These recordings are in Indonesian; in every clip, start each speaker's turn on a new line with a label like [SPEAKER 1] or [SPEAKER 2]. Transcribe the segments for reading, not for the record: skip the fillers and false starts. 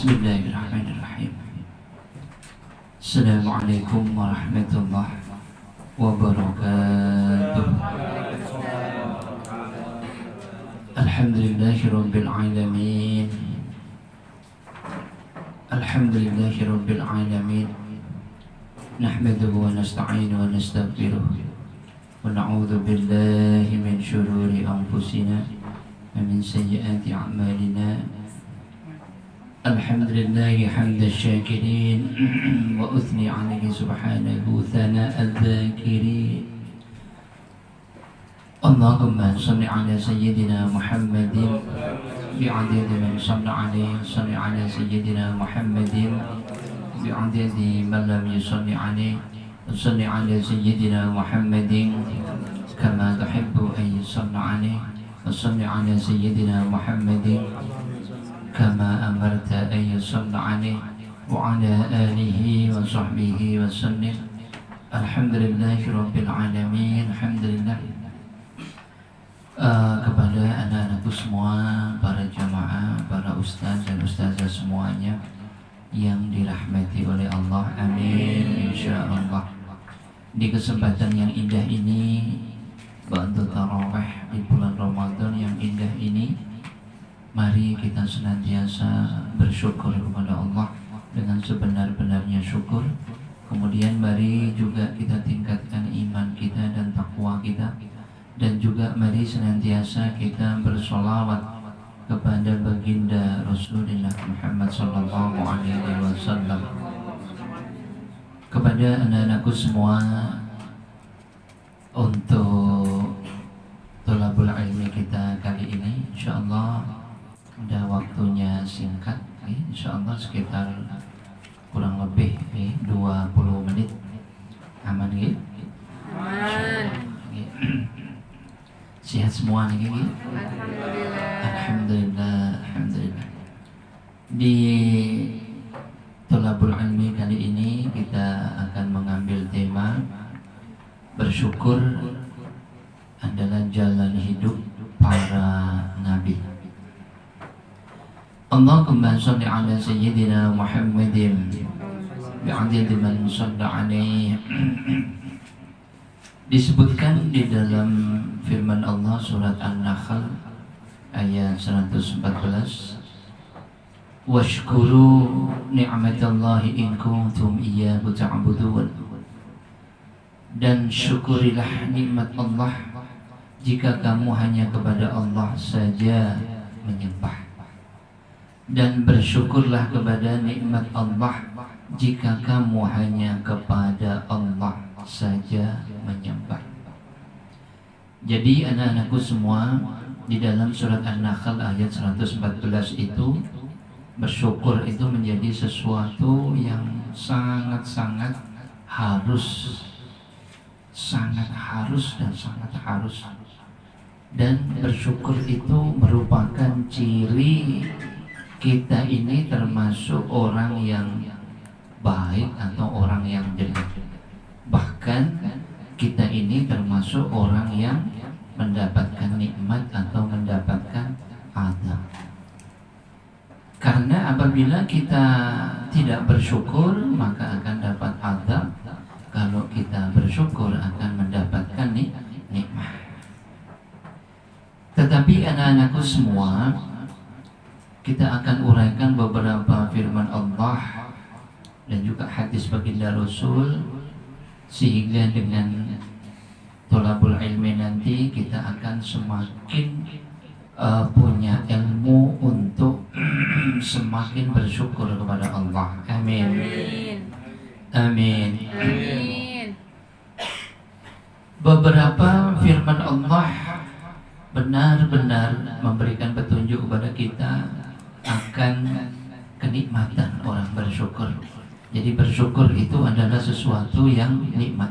[SPEAKER 1] Bismillahirrahmanirrahim. Assalamualaikum warahmatullahi wabarakatuh. Alhamdulillahirabbil alamin. Alhamdulillahirabbil alamin. Nahmaduhu wa nasta'inuhu wa nastaghfiruh. Wa na'udzu billahi min syururi anfusina wa min sayyiati a'malina. Alhamdulillahi hamda syakirin wa uthni alaihi subhanahu thana'al dhakirin. Allahumma salli ala sayyidina Muhammadin bi'adadi man salla alaihi, salli ala sayyidina Muhammadin bi'adadi man lam yusalli alaihi, salli ala sayyidina Muhammadin kama tuhibbu an yusalla alaihi, salli ala sayyidina Muhammadin kama amarta an yusalla alaihi wa ala alihi wa sahbihi wa sallim. Alhamdulillahi rabbil alamin. Alhamdulillah. Kepada anak-anakku semua, para jamaah, para ustaz dan ustazah semuanya yang dirahmati oleh Allah, amin insyaallah. Di kesempatan yang indah ini, ba'da tarawih di bulan Ramadan yang indah ini, mari kita senantiasa bersyukur kepada Allah dengan sebenar-benarnya syukur. Kemudian mari juga kita tingkatkan iman kita dan takwa kita. Dan juga mari senantiasa kita bersolawat kepada baginda Rasulullah Muhammad sallallahu alaihi wasallam. Kepada anak-anakku semua, untuk thalabul ilmi kita kali ini, insyaallah ada waktunya singkat, insyaallah sekitar kurang lebih 20 menit. Aman gitu? Aman. Sehat semua nih gitu? Alhamdulillah. Alhamdulillah. Di thalabul ilmi kali ini kita akan mengambil tema bersyukur adalah jalan hidup para nabi. Allahumma shalli ala sayyidina Muhammadin bi'adadi man shalla alaihi. Disebutkan di dalam firman Allah surat An-Nahl ayat 114, washkuru ni'matallahi in kuntum iyyahu ta'budun. Dan syukurilah nikmat Allah jika kamu hanya kepada Allah saja menyembah. Dan bersyukurlah kepada nikmat Allah jika kamu hanya kepada Allah saja menyembah. Jadi anak-anakku semua, di dalam surat An-Nahl ayat 114 itu, bersyukur itu menjadi sesuatu yang sangat-sangat harus, sangat harus dan sangat harus. Dan bersyukur itu merupakan ciri kita ini termasuk orang yang baik atau orang yang jelek. Bahkan kita ini termasuk orang yang mendapatkan nikmat atau mendapatkan azab. Karena apabila kita tidak bersyukur maka akan dapat azab. Kalau kita bersyukur akan mendapatkan nikmat. Tetapi anak-anakku semua, kita akan uraikan beberapa firman Allah dan juga hadis baginda Rasul, sehingga dengan thalabul ilmi nanti kita akan semakin punya ilmu untuk semakin bersyukur kepada Allah. Amin. Amin. Amin. Beberapa firman Allah benar-benar memberikan petunjuk kepada kita akan kenikmatan orang bersyukur. Jadi bersyukur itu adalah sesuatu yang nikmat.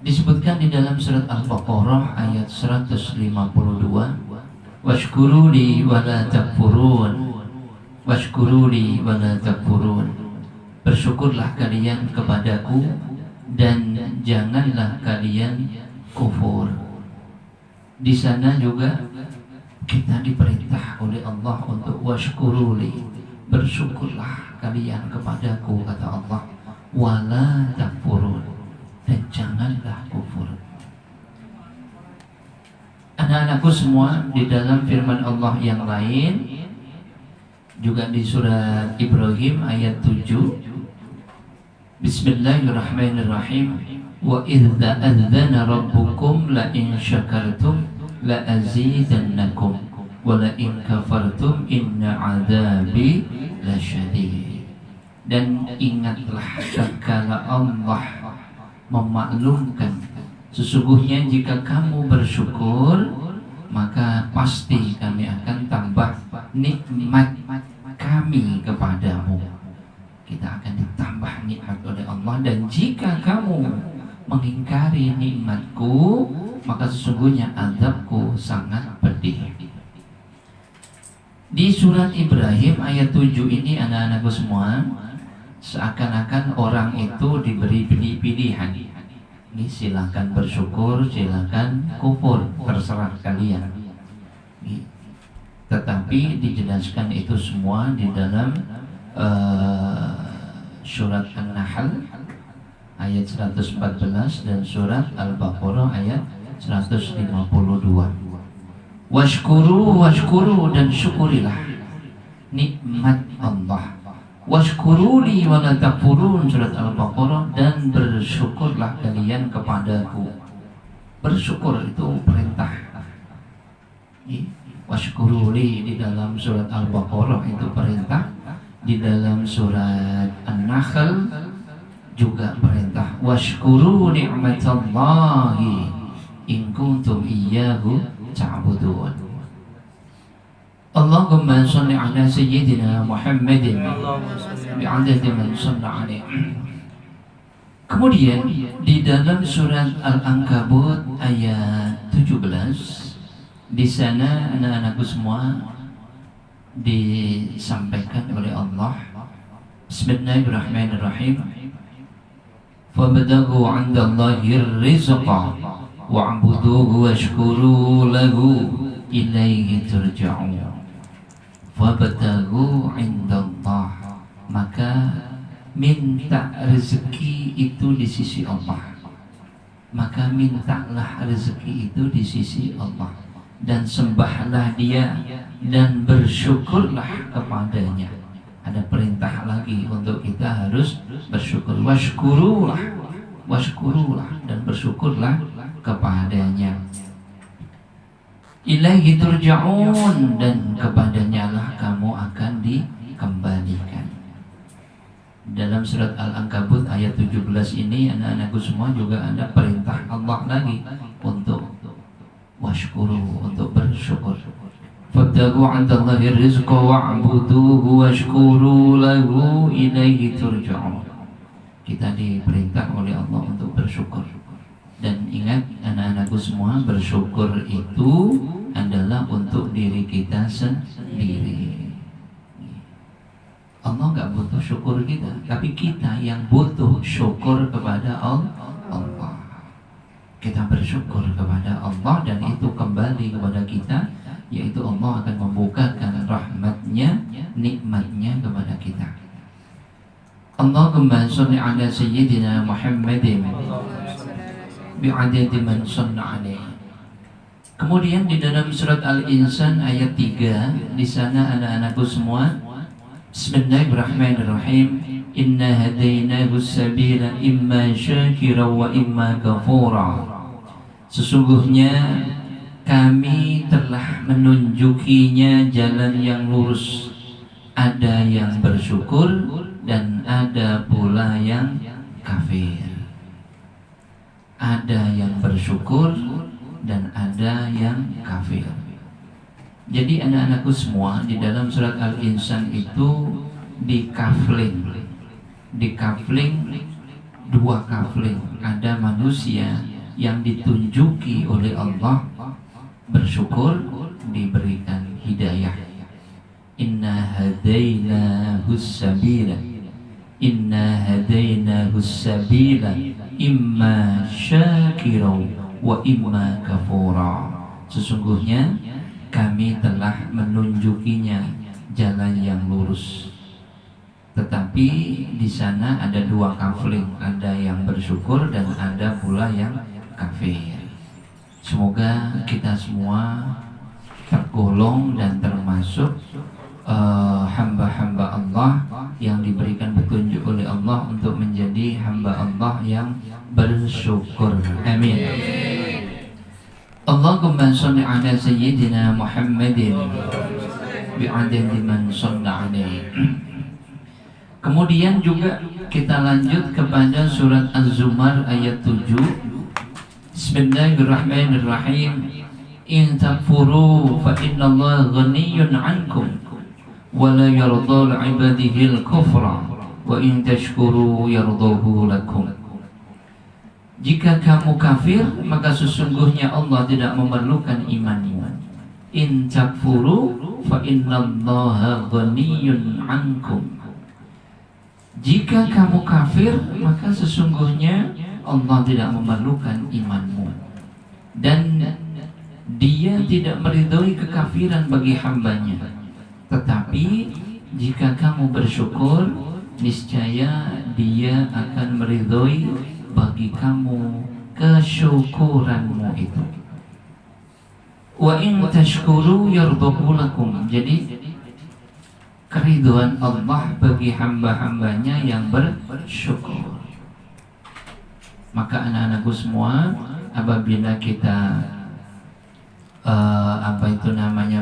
[SPEAKER 1] Disebutkan di dalam surat Al-Baqarah ayat 152, washkuru li wa la takfurun, washkuru li wa la takfurun. Bersyukurlah kalian kepadaku dan janganlah kalian kufur. Di sana juga kita diperintah oleh Allah untuk washkuruli, bersyukurlah kalian kepadaku, kata Allah, wala takfurun, dan janganlah kufur. Anak-anakku semua, di dalam firman Allah yang lain juga di surat Ibrahim ayat 7, Bismillahirrahmanirrahim, wa idza adzana rabbukum la in syakartum la azidannakum wa la in kafartum inna adzabi lasyadid. Dan ingatlah tatkala Allah memaklumkan, sesungguhnya jika kamu bersyukur maka pasti kami akan tambah nikmat kami kepadamu. Kita akan ditambah nikmat oleh Allah. Dan jika kamu mengingkari nikmatku, maka sesungguhnya azabku sangat pedih. Di surat Ibrahim ayat 7 ini, anak-anakku semua, seakan-akan orang itu diberi pilihan. Ini silakan bersyukur, silakan kufur, terserah kalian. Tetapi dijelaskan itu semua di dalam surat An-Nahl ayat 114 dan surat Al-Baqarah ayat 152. Washkuru dan syukurilah nikmat Allah. Washkuruli wa la takfurun, surat Al-Baqarah, dan bersyukurlah kalian kepadaku. Bersyukur itu perintah. Washkuruli di dalam surat Al-Baqarah itu perintah, di dalam surat An-Nahl juga perintah. Washkuru ni'matallahi in kuntum iyyahu ta'budun. Allahumma shalli ala sayyidina Muhammadin bi'adadi man shalla alaih. Kemudian di dalam surat Al-Ankabut ayat 17, di sana anak-anakku semua disampaikan oleh Allah, Bismillahirrahmanirrahim, fabtaghu 'indallahi rizqa wa'buduhu washkuru lahu ilaihi turja'un. Fabtaghu 'indallah, maka minta rezeki itu di sisi Allah. Maka mintalah rezeki itu di sisi Allah, dan sembahlah Dia dan bersyukurlah kepadanya. Ada perintah lagi untuk kita harus bersyukur. Washkurulah dan bersyukurlah kepadanya. Ilaihi turja'un, dan kepadanya lah kamu akan dikembalikan. Dalam surat Al-Ankabut ayat 17 ini, anak-anakku semua, juga ada perintah Allah lagi untuk washkuru, untuk bersyukur. Fabtaghu 'indallahi rizqa wa'buduhu washkuru lahu ilaihi turja'un. Kita diperintah oleh Allah untuk bersyukur. Dan ingat anak-anakku semua, bersyukur itu adalah untuk diri kita sendiri. Allah nggak butuh syukur kita, tapi kita yang butuh syukur kepada Allah. Kita bersyukur kepada Allah, dan itu kembali kepada kita, yaitu Allah akan membukakan rahmatnya, nikmatnya kepada kita. Allahumma shalli ala sayyidina Muhammadin bi'adadi man shalla alaih. Kemudian di dalam surat Al-Insan ayat 3, di sana anak-anakku semua, Bismillahirrahmanirrahim, inna hadainahu sabila imma syakira wa imma kafura. Sesungguhnya kami telah menunjukinya jalan yang lurus, ada yang bersyukur dan ada pula yang kafir. Ada yang bersyukur dan ada yang kafir. Jadi anak-anakku semua, di dalam surat Al-Insan itu dikafling dua kafling. Ada manusia yang ditunjuki oleh Allah bersyukur, diberikan hidayah. Inna hadainahus sabila, inna hadainahus sabila imma syakira wa imma kafura. Sesungguhnya kami telah menunjukinya jalan yang lurus, Tetapi di sana ada dua kafling, ada yang bersyukur dan ada pula yang kafir. Semoga kita semua tergolong dan termasuk hamba-hamba Allah yang diberikan petunjuk oleh Allah untuk menjadi hamba Allah yang bersyukur. Amin. Allahumma sholli ala sayyidina Muhammadin bi'adadi man shalla alaihi. Kemudian juga kita lanjut kepada surat Az-Zumar ayat 7. Bismillahirrahmanirrahim. In takfuru fa innallaha ghaniyyun 'ankum wa la yarda li'ibadihi al-kufra wa in tashkuru yardahu lakum. Jika kamu kafir, maka sesungguhnya Allah tidak memerlukan imanmu. In takfuru fa innallaha ghaniyyun 'ankum. Jika kamu kafir, maka sesungguhnya Allah tidak memerlukan imanmu. Dan Dia tidak meridhoi kekafiran bagi hambanya. Tetapi jika kamu bersyukur, niscaya Dia akan meridhoi bagi kamu kesyukuranmu itu. Wa in tashkuru yardahu lakum. Jadi keriduan Allah bagi hamba-hambanya yang bersyukur. Maka anak-anakku semua, apabila kita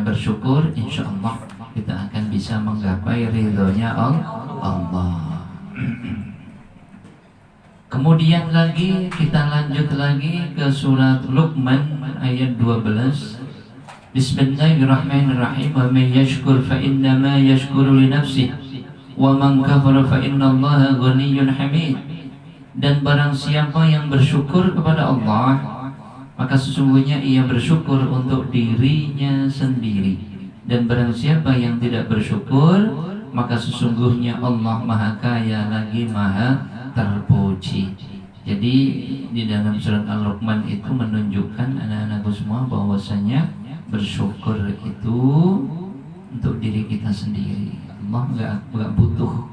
[SPEAKER 1] bersyukur, insya Allah kita akan bisa menggapai ridhonya Allah. Kemudian lagi kita lanjut lagi ke surat Luqman ayat 12. Bismillahirrahmanirrahim. Wa man yashkur fa innama yashkuru li nafsihi wa man kafara fa innallaha ghaniyyun hamid. Dan barang siapa yang bersyukur kepada Allah, maka sesungguhnya ia bersyukur untuk dirinya sendiri. Dan barang siapa yang tidak bersyukur, maka sesungguhnya Allah Maha Kaya lagi Maha terpuji. Jadi di dalam surat Al-Luqman itu menunjukkan anak-anakku semua bahwasanya bersyukur itu untuk diri kita sendiri. Allah nggak butuh.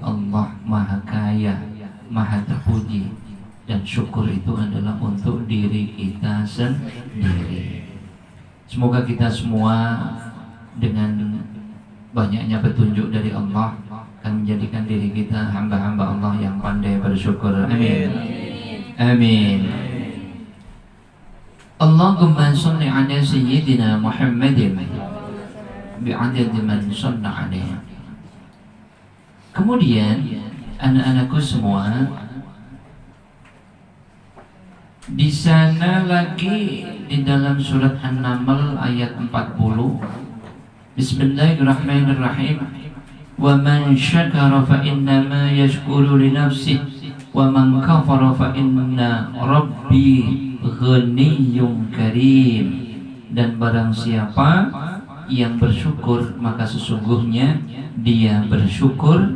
[SPEAKER 1] Allah Maha Kaya, Maha terpuji, dan syukur itu adalah untuk diri kita sendiri. Semoga kita semua dengan banyaknya petunjuk dari Allah akan menjadikan diri kita hamba-hamba Allah yang pandai bersyukur. Amin. Amin. Allahumma sholli ala sayyidina Muhammadin bi'adadi man shalla alaihi. Kemudian anak-anakku semua, di sana lagi di dalam surat An-Naml ayat 40. Bismillahirrahmanirrahim. Wa man syakara fa innama yashkuru li nafsihi wa man kafara fa inna rabbi ghaniyyun karim. Dan barang siapa yang bersyukur, maka sesungguhnya dia bersyukur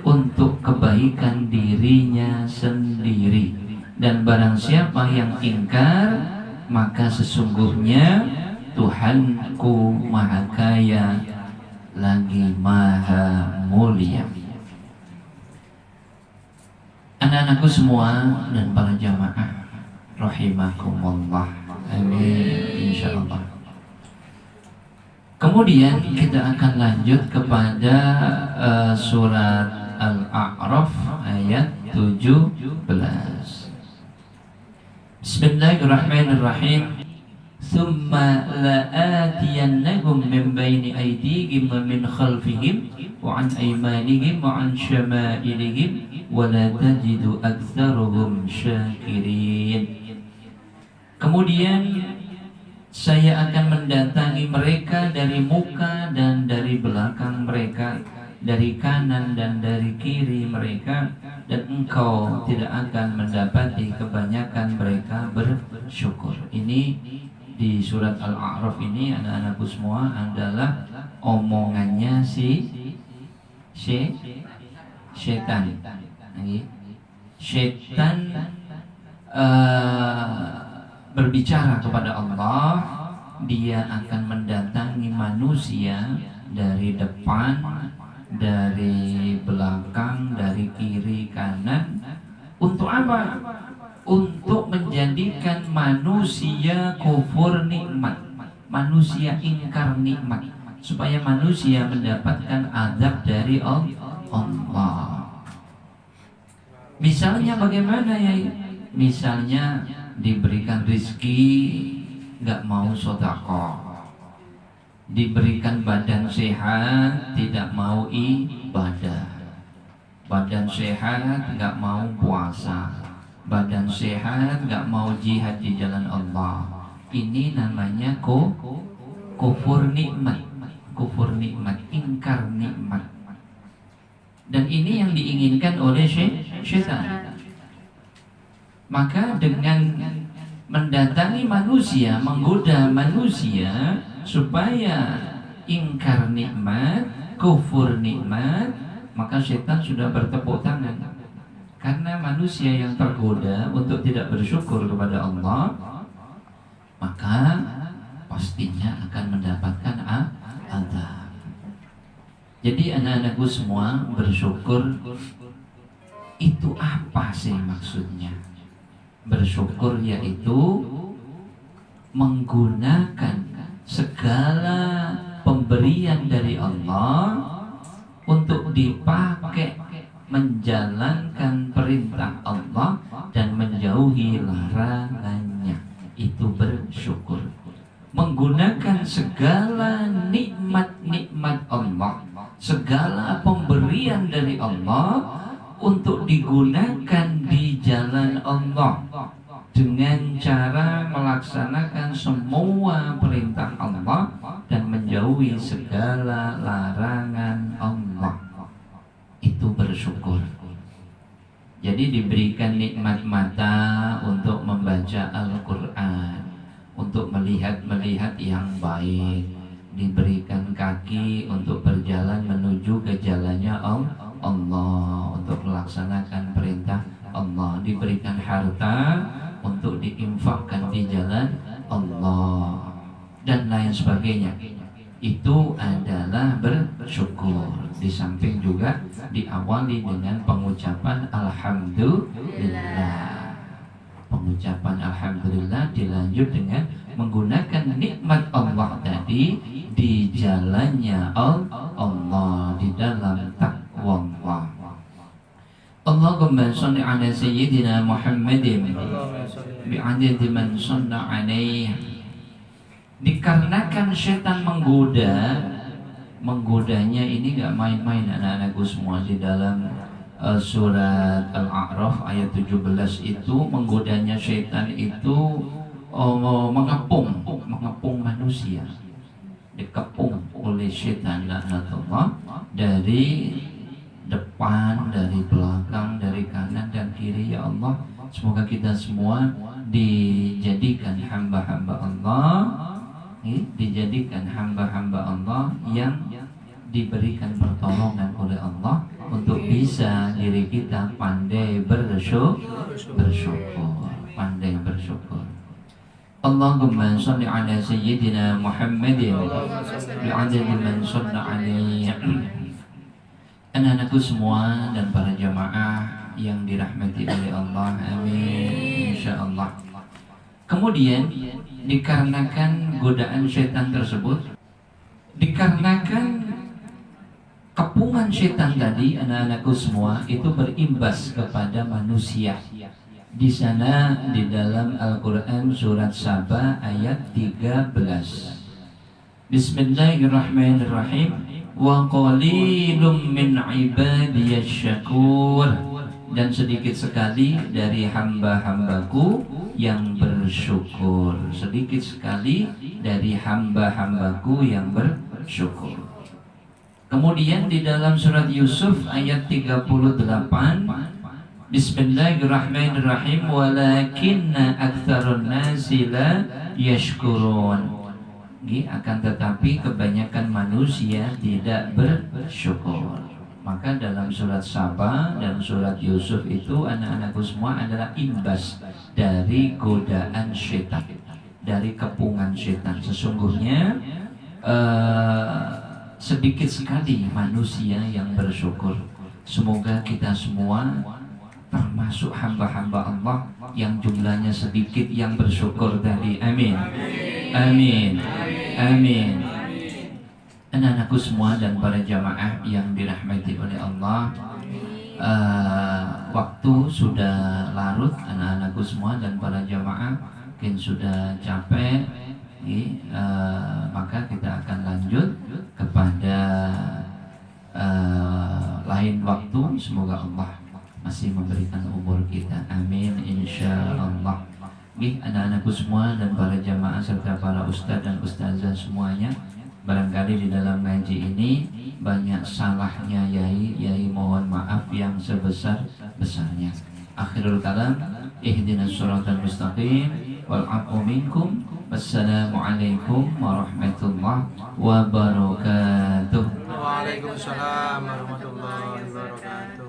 [SPEAKER 1] untuk kebaikan dirinya sendiri. Dan barang siapa yang ingkar, maka sesungguhnya Tuhanku Maha Kaya lagi Maha Mulia. Anak-anakku semua dan para jamaah rahimakumullah. Amin insyaallah. Kemudian kita akan lanjut kepada surat Al-A'raf ayat 17. Bismillahirrahmanirrahim. Thumma la'atiyannahum min baini aydihim wa min khalfihim wa an aymanihim wa an syama'ilihim wa la tajidu aktsarahum syakirin. Kemudian saya akan mendatangi mereka dari muka dan dari belakang mereka, dari kanan dan dari kiri mereka, dan engkau tidak akan mendapati kebanyakan mereka bersyukur. Ini di surat Al-A'raf ini anak-anakku semua adalah omongannya si setan. Setan berbicara kepada Allah. Dia akan mendatangi manusia dari depan, dari belakang, dari kiri, kanan. Untuk apa? Untuk menjadikan manusia kufur nikmat, manusia ingkar nikmat, supaya manusia mendapatkan azab dari Allah. Misalnya bagaimana ya? Misalnya diberikan rizki nggak mau sedekah, diberikan badan sehat tidak mau ibadah, badan sehat nggak mau puasa, badan sehat nggak mau jihad di jalan Allah. Ini namanya kufur nikmat, kufur nikmat, ingkar nikmat. Dan ini yang diinginkan oleh syaitan. Maka dengan mendatangi manusia, menggoda manusia supaya ingkar nikmat, kufur nikmat, maka syaitan sudah bertepuk tangan. Karena manusia yang tergoda untuk tidak bersyukur kepada Allah, maka pastinya akan mendapatkan azab. Jadi anak-anakku semua, bersyukur itu apa sih maksudnya? Bersyukur yaitu menggunakan segala pemberian dari Allah untuk dipakai menjalankan perintah Allah dan menjauhi larangannya. Itu bersyukur. Menggunakan segala nikmat-nikmat Allah, segala pemberian dari Allah untuk digunakan di jalan Allah dengan cara melaksanakan semua perintah Allah dan menjauhi segala larangan Allah. Itu bersyukur. Jadi diberikan nikmat mata untuk membaca Al-Quran, untuk melihat yang baik, diberikan kaki untuk berjalan menuju ke jalannya Allah, untuk melaksanakan perintah Allah, diberikan harta untuk diinfakkan di jalan Allah, dan lain sebagainya. Itu adalah bersyukur. Di samping juga diawali dengan pengucapan Alhamdulillah. Pengucapan Alhamdulillah dilanjut dengan menggunakan nikmat Allah tadi di jalannya Allah, di dalam takwa Allah. Allahumma shalli ala sayyidina Muhammadin bi'adadi man shalla alaihi. Dikarenakan setan menggodanya ini gak main-main anak-anakku semua. Di dalam surat Al-A'raf ayat 17 itu, menggodanya setan itu mengepung manusia, dikepung oleh setan laknatullah dari depan, dari belakang, dari kanan dan kiri. Ya Allah, semoga kita semua dijadikan hamba-hamba Allah, dijadikan hamba-hamba Allah yang diberikan pertolongan oleh Allah untuk bisa diri kita pandai bersyukur, pandai bersyukur. Allahumma shalli ala sayyidina Muhammadin bi'adadi man shalla alaihi. Anak-anakku semua dan para jamaah yang dirahmati oleh Allah, amin insyaallah. Kemudian dikarenakan godaan setan tersebut, dikarenakan kepungan setan tadi, anak-anakku semua, itu berimbas kepada manusia. Di sana di dalam Al-Quran surat Saba ayat 13. Bismillahirrahmanirrahim. Wa qalilum min ibadiyasy syakur. Dan sedikit sekali dari hamba-hambaku yang bersyukur. Sedikit sekali dari hamba-hambaku yang bersyukur. Kemudian di dalam surat Yusuf ayat 38, Bismillahirrahmanirrahim. Walakinna aktsarun nasi la yashkurun. Akan tetapi kebanyakan manusia tidak bersyukur. Maka dalam surat Saba dan surat Yusuf itu, anak-anakku semua, adalah imbas dari godaan setan, dari kepungan setan. Sesungguhnya sedikit sekali manusia yang bersyukur. Semoga kita semua termasuk hamba-hamba Allah yang jumlahnya sedikit yang bersyukur tadi. Amin. Amin. Amin. Anak-anakku semua dan para jamaah yang dirahmati oleh Allah, waktu sudah larut. Anak-anakku semua dan para jamaah mungkin sudah capek, maka kita akan lanjut kepada lain waktu. Semoga Allah masih memberikan umur kita. Amin insyaallah. Anak-anakku semua dan para jamaah serta para ustadz dan ustazah semuanya, barangkali di dalam ngaji ini banyak salahnya Yai mohon maaf yang sebesar-besarnya. Akhirul kalam, ihdinas shiratal mustaqim wal 'afwu minkum. Wassalamualaikum warahmatullahi wabarakatuh.
[SPEAKER 2] Waalaikumsalam warahmatullahi wabarakatuh.